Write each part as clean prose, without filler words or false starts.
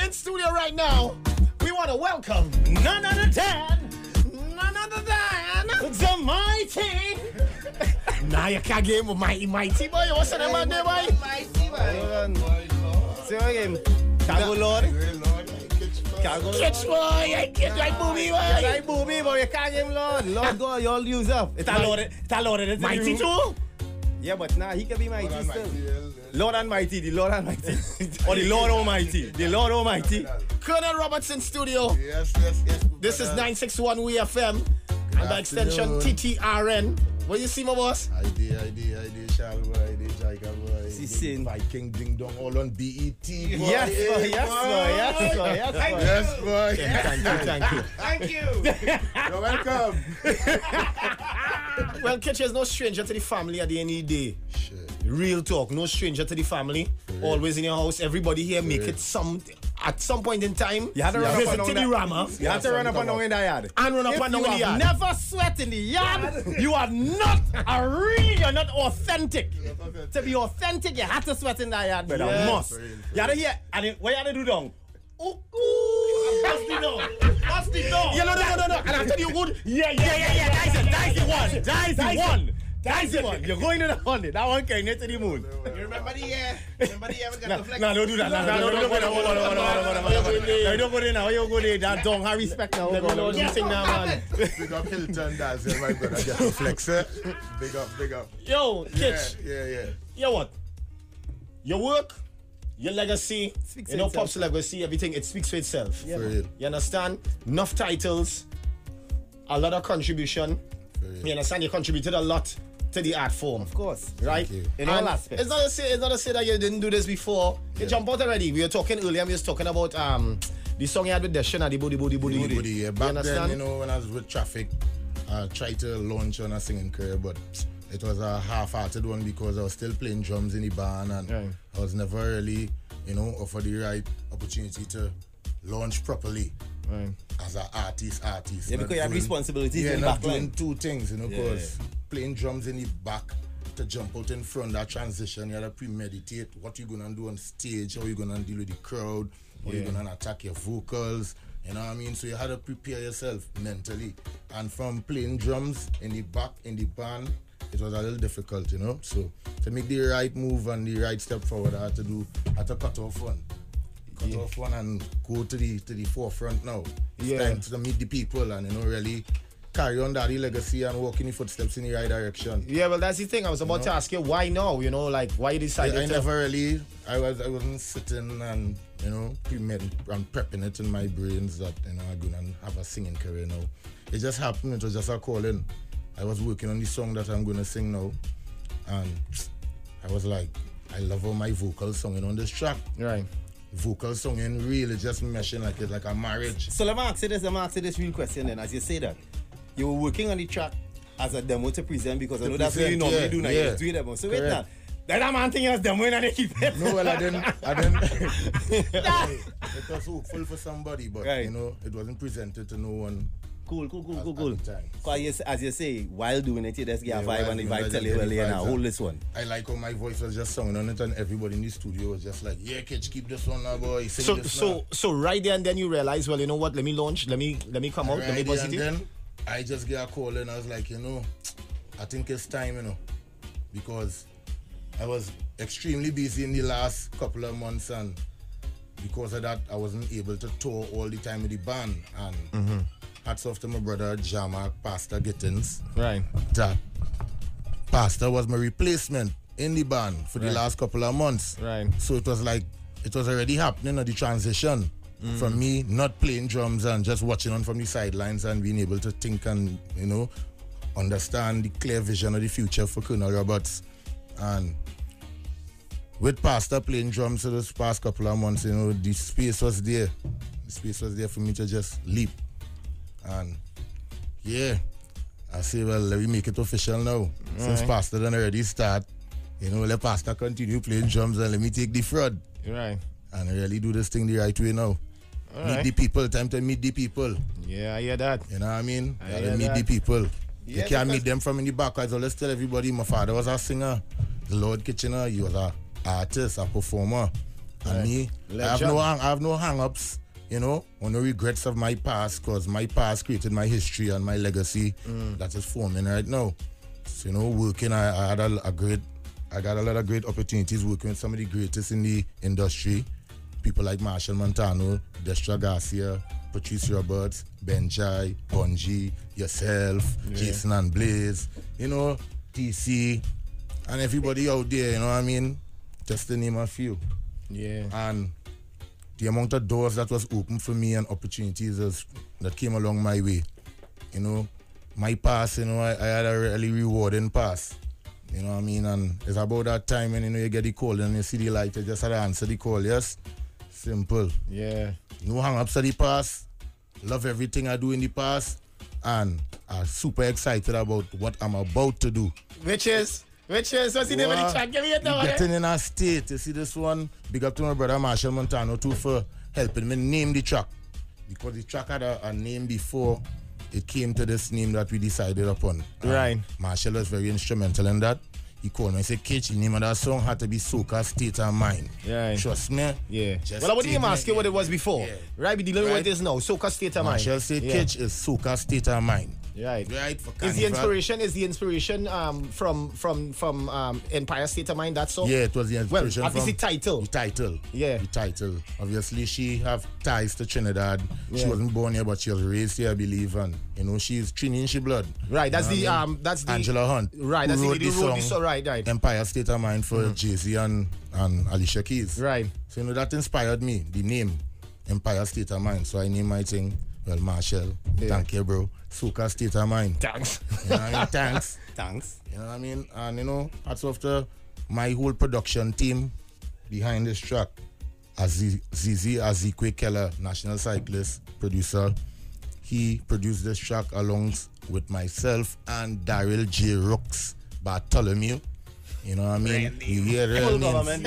In studio right now, we want to welcome none other than the mighty. Nah, you can't get with mighty boy. What's the name of the boy? Mighty boy. Say again. Cargo Lord. Kitch boy, Kitch like booby boy. Like booby boy, you can't give him Lord. Lord God, you all use up. It's a Lord. Mighty too? Yeah, but nah, he can be mighty still. Lord and mighty, the Lord and mighty. Or the Lord Almighty. The Lord Almighty. Colonel Robertson studio. Yes. This is 961 WFM. And by extension, TTRN. What you see, my boss? ID, Shalwa, ID, Jaika boy. Sin. Viking Ding Dong, all on BET. Boy. Yes, boy. Thank you. You're welcome. Well, Kitch is no stranger to the family at the end of the day. Shit. Real talk, no stranger to the family. Always in your house. Everybody here make it at some point in time. You had to run up visit and to down the Rama. You have to run up and down in the yard. And run up and down in the yard. Never sweat in the yard. You are not you're not authentic. To be authentic, you have to sweat in the yard, brother. Yes. Must. You have to hear, and what you have to do down? Bust the door. Yeah, no. And after you good. Yeah. That's the one. You're going to the 100. That one can get to the moon. You remember the year we got the flex? No, don't do that. No, don't go there now. You go there. That don't have respect now. Let me know what you think now, man. Big up Hilton, that's it, my brother. Get the flex, eh? Big up. Yo, Kitch. Yeah. You know what? Your work, your legacy, Speaks you for know, itself. Pop's legacy, everything, it speaks for itself. For real. You understand? Enough titles, a lot of contribution. real. You understand? You contributed a lot to the art form. Of course. Right? Thank you. In all aspects. It's not to say that you didn't do this before. You jump out already. We were talking earlier, we was talking about the song you had with Deshana, the booty. Yeah, back then, understand? you know, when I was with Traffic, I tried to launch on a singing career, but it was a half-hearted one because I was still playing drums in the band and I was never really, you know, offered the right opportunity to launch properly as an artist. Yeah, because you had responsibilities Yeah, in the not back line. doing two things, you know, because playing drums in the back to jump out in front, that transition, you had to premeditate what you're going to do on stage, how you're going to deal with the crowd, how you're going to attack your vocals, you know what I mean? So you had to prepare yourself mentally. And from playing drums in the back, in the band, it was a little difficult, you know? So to make the right move and the right step forward, I had to cut off one. Cut off one and go to the forefront now. It's time to meet the people and, you know, really carry on that legacy and walk in the footsteps in the right direction. Yeah, well, that's the thing. I was about to ask you, why now? You know, like, why you decided I to... never really, I wasn't sitting and, you know, and prepping it in my brains that, you know, I'm going to have a singing career now. It just happened. It was just a calling. I was working on the song that I'm going to sing now. And I was like, I love how my vocals singing on this track. Right. Vocal singing really just meshing like it's like a marriage. So let me ask you this real question then. As you say that, you were working on the track as a demo to present because I know that's what you normally do now. You just do a demo. So wait now. That man thing is demo and they keep it. No, well, I didn't. It was hopeful for somebody, but, you know, it wasn't presented to no one. Cool. At the time. Because as you say, while doing it, you just get a vibe and the vibe tell you, well, well, yeah, now hold this one. I like how my voice was just singing on it and everybody in the studio was just like, yeah, Kitch, keep this one now, boy. Sing this now. So right there and then you realize, well, you know what, let me launch, let me come out, let me buzz it in. Then I just get a call and I was like, you know, I think it's time, you know, because I was extremely busy in the last couple of months and because of that, I wasn't able to tour all the time with the band and hats off to my brother, Jamak, Pastor Gittins. Right. That Pastor was my replacement in the band for the last couple of months. Right. So it was like, it was already happening at the transition from me not playing drums and just watching on from the sidelines and being able to think and, you know, understand the clear vision of the future for Kernal Roberts. And with Pastor playing drums for those past couple of months, you know, the space was there. The space was there for me to just leap. And yeah, I say, well, let me make it official now. Since Pastor done already start, you know, let Pastor continue playing drums and let me take the fraud. Right. And really do this thing the right way now. Meet the people, time to meet the people. Yeah, I hear that. You know what I mean? I Gotta hear meet that. the people. Yeah, You can't meet them from in the back. So let's tell everybody, my father was a singer. The Lord Kitchener, he was an artist, a performer. And me, I have no hang-ups, you know, or no regrets of my past, because my past created my history and my legacy that is forming right now. So, you know, working, I got a lot of great opportunities working with some of the greatest in the industry. People like Marshall Montano, Destra Garcia, Patrice Roberts, Benjai, Bungie, yourself, Jason and Blaze, you know, TC, and everybody out there, you know what I mean? Just to name a few. Yeah. And the amount of doors that was open for me and opportunities that came along my way. You know, my past, you know, I had a really rewarding past. You know what I mean? And it's about that time when, you know, you get the call and you see the light, you just had to answer the call, yes? Simple. Yeah. No hang-ups of the past. Love everything I do in the past. And I'm super excited about what I'm about to do. Which is, what's the name of the track? Give me it now. Getting in a state. You see this one? Big up to my brother Marshall Montano too for helping me name the track. Because the track had a name before it came to this name that we decided upon. Right. Marshall was very instrumental in that. He called me and said, Kitch, the name of that song had to be Soca State of Mind. Yeah. Trust me. Yeah. Well, I wouldn't even ask you what it was before. Yeah. Right, we dealing with this now. Soca State of Mind. Marshall said, Kitch is Soca State of Mind. Right. Right for Is the inspiration from Empire State of Mind, that song? Yeah, it was the inspiration. Well, obviously title. The title. Yeah. The title. Obviously, she have ties to Trinidad. Yeah. She wasn't born here, but she was raised here, I believe, and you know she's Trini blood. Right. That's the Angela Hunt. Right. That's the song. Right. Empire State of Mind for Jay-Z and Alicia Keys. Right. So you know that inspired me. The name Empire State of Mind. So I named my thing. Well, Marshall. Yeah. Thank you, bro. Soca State of Mind. Thanks. You know what I mean? Thanks. Thanks. You know what I mean? And you know, hats off to my whole production team behind this track. Zizi Azikwe Keller, national cyclist, producer. He produced this track along with myself and Daryl J. Rooks Bartholomew. You know what I mean? You hear full government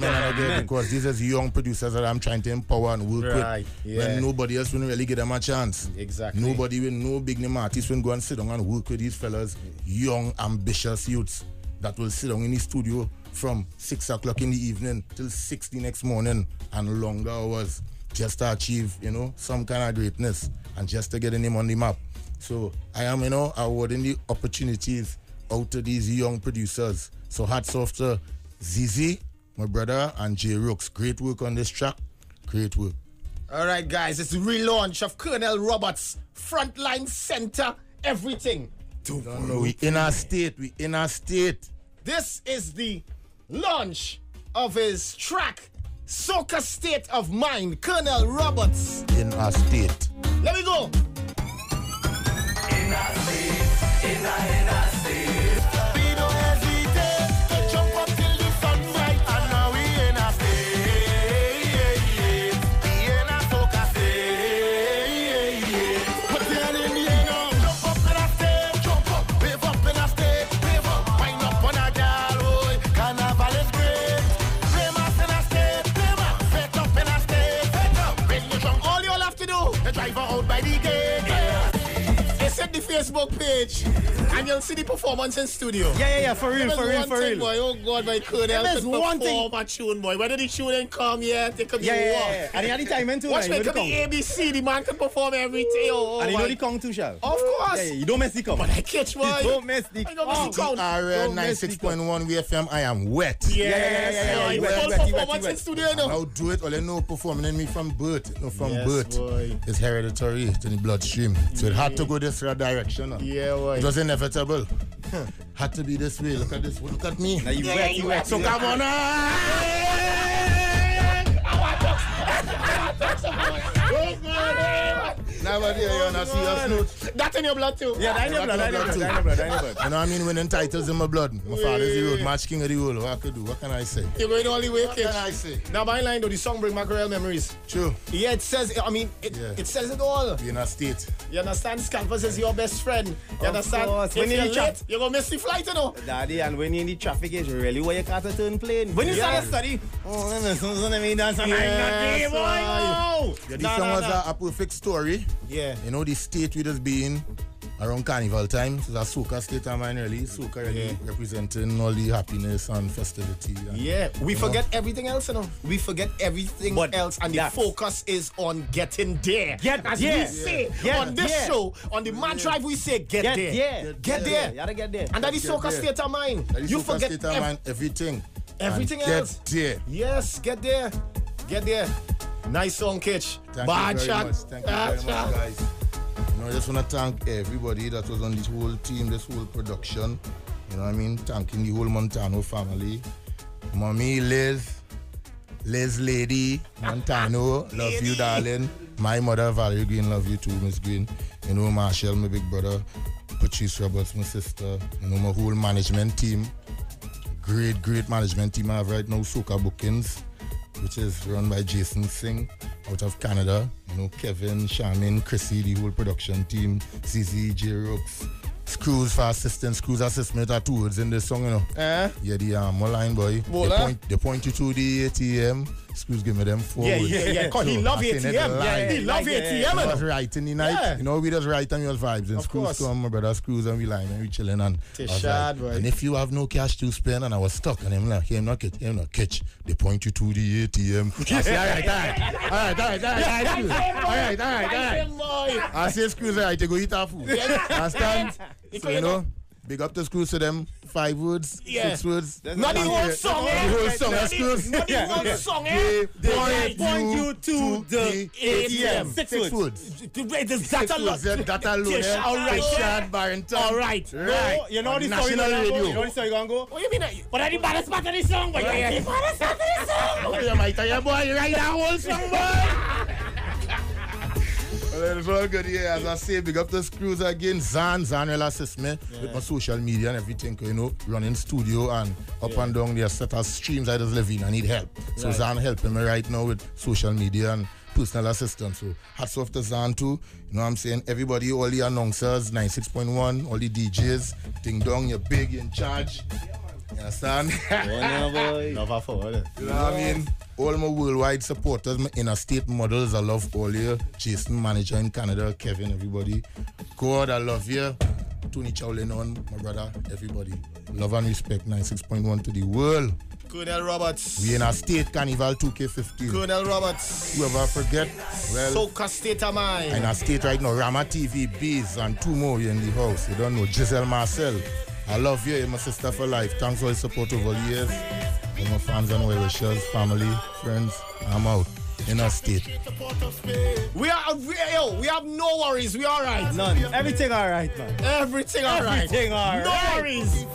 men again, because these are young producers that I'm trying to empower and work with. Yeah. When nobody else will really give them a chance. Exactly. Nobody will, no big name artist will go and sit down and work with these fellas, young, ambitious youths that will sit down in the studio from 6 o'clock in the evening till 6 the next morning and longer hours just to achieve, you know, some kind of greatness and just to get a name on the map. So I am, you know, awarding the opportunities out to these young producers. So hats off to Zizi, my brother, and J. Rooks. Great work on this track. Great work. All right, guys. It's the relaunch of Kernal Roberts. Frontline center. Everything. We in our state. We in our state. This is the launch of his track, Soca State of Mind. Kernal Roberts. In our state. Let me go. In our state. In our state. We don't hesitate to jump up till the sun bright. And now we in our state. We in our Soca State. Put your hand in the air now. Jump up in our state. Jump up. Wave up in our state. Wave up. Wind up on our gal. Oh, Carnival is great. Play mass in our state. Play mass. Set up in our state. Set up. Bring your trunk. All you all have to do, The driver out by the gate. set the Facebook page and you'll see the performance in studio. Yeah, for real. Boy. Oh God, my Kernal There's could one perform a tune, boy. Whether the tune ain't come yet, they could be Yeah. And he had the timing too. Watch man. me, You could know be the ABC. The man can perform everything. Oh, and you my. know the count too, Shal. Of course. Yeah, you don't mess the count. But I catch, boy. Don't mess the I don't miss the count. RN 96.1 WFM, I am wet. Yeah. you Full wet, performance in studio, no. I'll do it. All I know performing in me from birth. No, from Yes, birth. boy. It's hereditary. It's in the bloodstream. So it had to go this direction. Yeah, boy. It was inevitable. Had to be this way. Look at this. Look at me. Now you wet. So come on. Never dare you not see us notes. That's in your blood too. Yeah, that in your blood. You know what I mean? Winning titles in my blood. My father's the road match king of the world. What I could do? What can I say? You're going all the way, What Kitch. can I say? Now, my line though, the song bring back real memories. True. Yeah, it says, it says it all. Be in a state. You understand? Scalpers is your best friend. You understand? course. If When you're you chop- late, you're going to miss the flight, you know. Daddy, and when you're in the traffic, it's really where you can't turn plane. When you start to study, that's Yes, boy. Yeah, this song was a perfect story. Yeah. You know, the state we just be in, around Carnival time. So that's Soca State of Mind really. Soca really representing all the happiness and festivity. And, we forget everything else, you know. We forget everything else, and the focus is on getting there. As we say on this show, on the Man Drive, we say get there. Get there. You gotta get there. And that is Soca State of Mind. You forget State of Mind, everything. Everything and else. Get there. Yes, get there. Get there. Nice song, Kitch. Thank you very much. Thank you very much, guys. You know, I just want to thank everybody that was on this whole team, this whole production. You know what I mean? Thanking the whole Montano family. Mommy, Liz Lady, Montano, love you, darling. My mother, Valerie Green, love you too, Miss Green. You know, Marshall, my big brother. Patrice Roberts, my sister. You know, my whole management team. Great management team I have right now, Soca Bookings, which is run by Jason Singh out of Canada. You know, Kevin, Charmin, Chrissy, the whole production team, CZ, J. Rooks, Screws for assistance. Screws assist me with 2 words in this song, you know. Yeah, the line boy. They point you to the ATM. Screws give me them 4 words. Because he love ATM. He love ATM. He was right in the night. You know, we just write on your vibes. And Screws come, my brother Screws, and we line and we chilling. And if you have no cash to spend, and I was stuck, and I'm like, hey, I'm not Kitch. They point you to the ATM. I say, all right. I say, Screws, all right, they go eat our food. Understand? So, you know, big up the Screws to them. 5 words, 6 words. Not the whole song, The whole song, Screws. Not the whole song, Point you to the ATM. 6 words. That alone. That alone. All right. Richard Barrington. All right. No, you know the story National Radio. You know the story you gonna go? What do you mean? But I the baddest part of the song, boy. The baddest part of the song. You might tell your boy, you write that whole song, boy. Well, it's all good here. As I say, big up the Screws again. Zan will assist me with my social media and everything, you know, running studio and up and down there, set of streams I just live in. I need help. So Zan helping me right now with social media and personal assistance. So hats off to Zan too. You know what I'm saying? Everybody, all the announcers, 96.1, all the DJs, ding dong, you're big, you're in charge. You understand? Love forward. You know what I mean? All my worldwide supporters, my interstate models, I love all you. Jason, manager in Canada, Kevin, everybody. God, I love you. Tony Chowlin on, my brother, everybody. Love and respect, 96.1 to the world. Kernal Roberts. We in a state carnival 2K15. Kernal Roberts. Whoever forget, well. Soca State of Mind. In a state right now, Rama TV, Bees, and 2 more in the house. You don't know, Giselle Marcel. I love you, you're my sister for life. Thanks for your support over the years. All my fans and well-wishers, family, friends, I'm out. In a state. We have no worries. We all right. None. Everything all right, man. Everything all right. Everything all right. No worries.